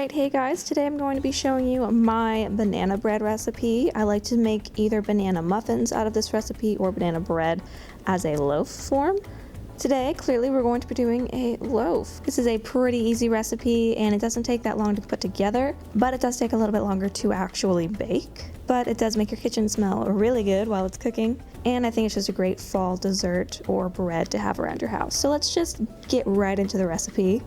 Alright, hey guys, today I'm going to be showing you my banana bread recipe. I like to make either banana muffins out of this recipe or banana bread as a loaf form. Today, clearly we're going to be doing a loaf. This is a pretty easy recipe and it doesn't take that long to put together, but it does take a little bit longer to actually bake. But it does make your kitchen smell really good while it's cooking, and I think it's just a great fall dessert or bread to have around your house. So let's just get right into the recipe.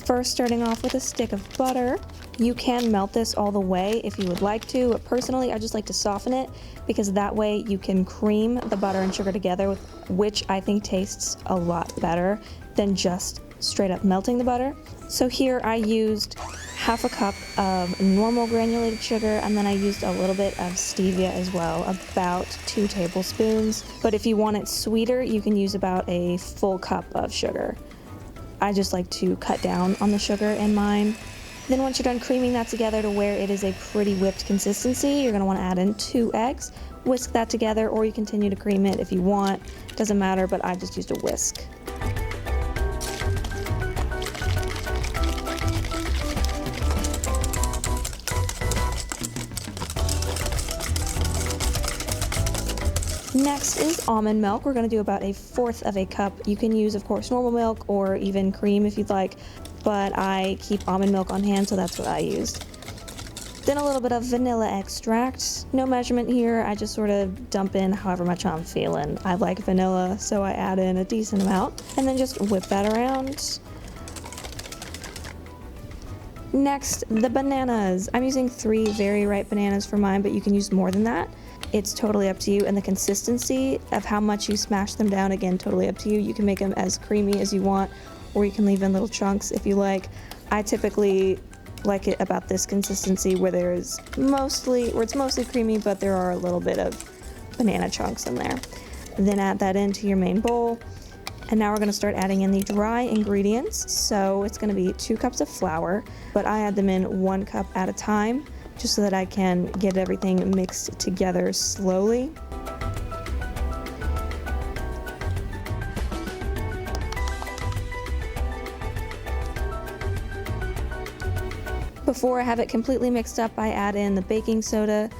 First, starting off with a stick of butter. You can melt this all the way if you would like to, but personally I just like to soften it because that way you can cream the butter and sugar together, which I think tastes a lot better than just straight up melting the butter. So here I used half a cup of normal granulated sugar, and then I used a little bit of stevia as well, about 2 tablespoons. But if you want it sweeter, you can use about a full cup of sugar. I just like to cut down on the sugar in mine. Then once you're done creaming that together to where it is a pretty whipped consistency, you're going to want to add in 2 eggs. Whisk that together, or you continue to cream it if you want. Doesn't matter, but I just used a whisk. Next is almond milk. We're going to do about 1/4 of a cup. You can use, of course, normal milk or even cream if you'd like, but I keep almond milk on hand, so that's what I used. Then a little bit of vanilla extract. No measurement here, I just sort of dump in however much I'm feeling. I like vanilla, so I add in a decent amount, and then just whip that around. Next, the bananas. I'm using 3 very ripe bananas for mine, but you can use more than that. It's totally up to you, and the consistency of how much you smash them down, again, totally up to you. You can make them as creamy as you want, or you can leave in little chunks if you like. I typically like it about this consistency where it's mostly creamy, but there are a little bit of banana chunks in there. Then add that into your main bowl. And now we're going to start adding in the dry ingredients. So it's going to be 2 cups of flour, but I add them in 1 cup at a time, just so that I can get everything mixed together slowly. Before I have it completely mixed up, I add in the baking soda.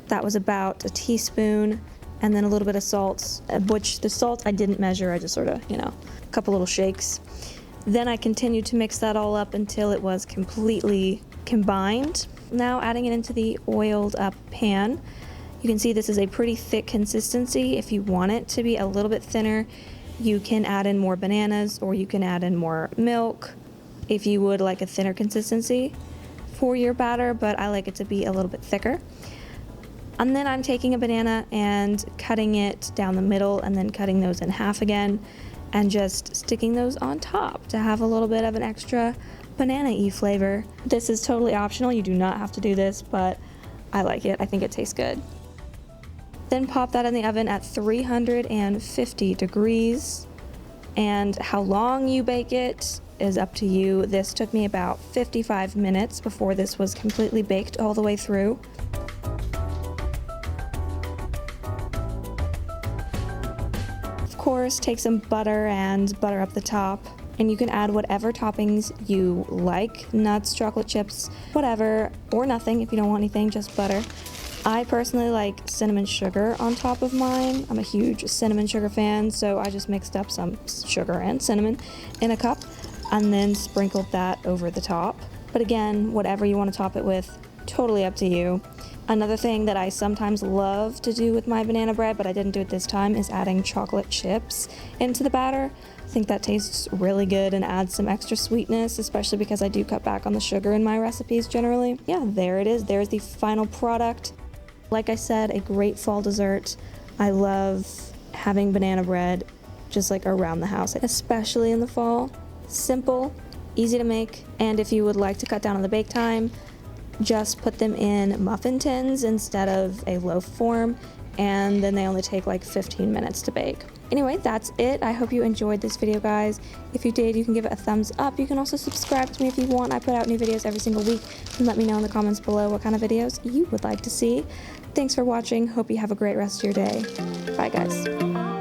That was about 1 teaspoon, and then a little bit of salt, which the salt I didn't measure, I just sort of, a couple little shakes. Then I continued to mix that all up until it was completely combined. Now adding it into the oiled up pan. You can see this is a pretty thick consistency. If you want it to be a little bit thinner, you can add in more bananas, or you can add in more milk if you would like a thinner consistency for your batter, but I like it to be a little bit thicker. And then I'm taking a banana and cutting it down the middle, and then cutting those in half again, and just sticking those on top to have a little bit of an extra banana-y flavor. This is totally optional, you do not have to do this, but I like it. I think it tastes good. Then pop that in the oven at 350 degrees, and how long you bake it is up to you. This took me about 55 minutes before this was completely baked all the way through. Of course, take some butter and butter up the top. And you can add whatever toppings you like, nuts, chocolate chips, whatever, or nothing if you don't want anything, just butter. I personally like cinnamon sugar on top of mine. I'm a huge cinnamon sugar fan, so I just mixed up some sugar and cinnamon in a cup and then sprinkled that over the top. But again, whatever you want to top it with, totally up to you. Another thing that I sometimes love to do with my banana bread, but I didn't do it this time, is adding chocolate chips into the batter. I think that tastes really good and adds some extra sweetness, especially because I do cut back on the sugar in my recipes generally. Yeah, there it is. There's the final product. Like I said, a great fall dessert. I love having banana bread just like around the house, especially in the fall. Simple, easy to make, and if you would like to cut down on the bake time, just put them in muffin tins instead of a loaf form, and then they only take like 15 minutes to bake. Anyway, that's it. I hope you enjoyed this video, guys. If you did, you can give it a thumbs up. You can also subscribe to me if you want. I put out new videos every single week, and let me know in the comments below what kind of videos you would like to see. Thanks for watching. Hope you have a great rest of your day. Bye, guys.